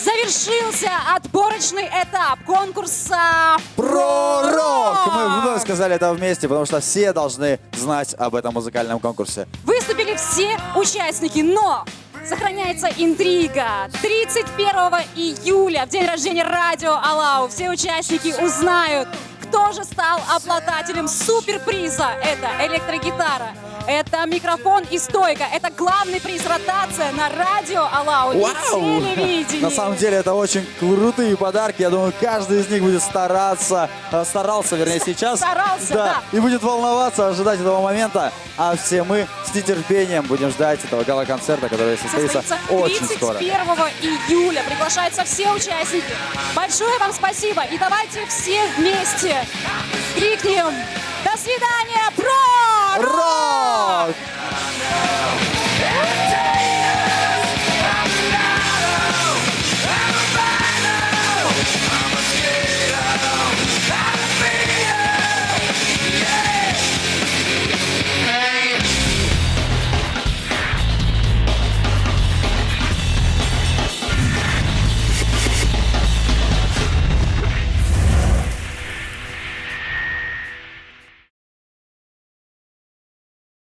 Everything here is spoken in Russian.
Завершился отборочный этап конкурса Пророк! Мы вновь сказали это вместе, потому что все должны знать об этом музыкальном конкурсе. Выступили все участники, но сохраняется интрига. 31 июля, в день рождения Радио Алау, все участники узнают, кто же стал обладателем суперприза. Это электрогитара, это микрофон и стойка, это главный приз ротация на Радио Алау и телевидении. На самом деле это очень крутые подарки. Я думаю, каждый из них будет старался сейчас. Старался, да. И будет волноваться, ожидать этого момента. А все мы с нетерпением будем ждать этого гала-концерта, который состоится очень скоро. 31 июля. Приглашаются все участники. Большое вам спасибо. И давайте все вместе крикнем: до свидания!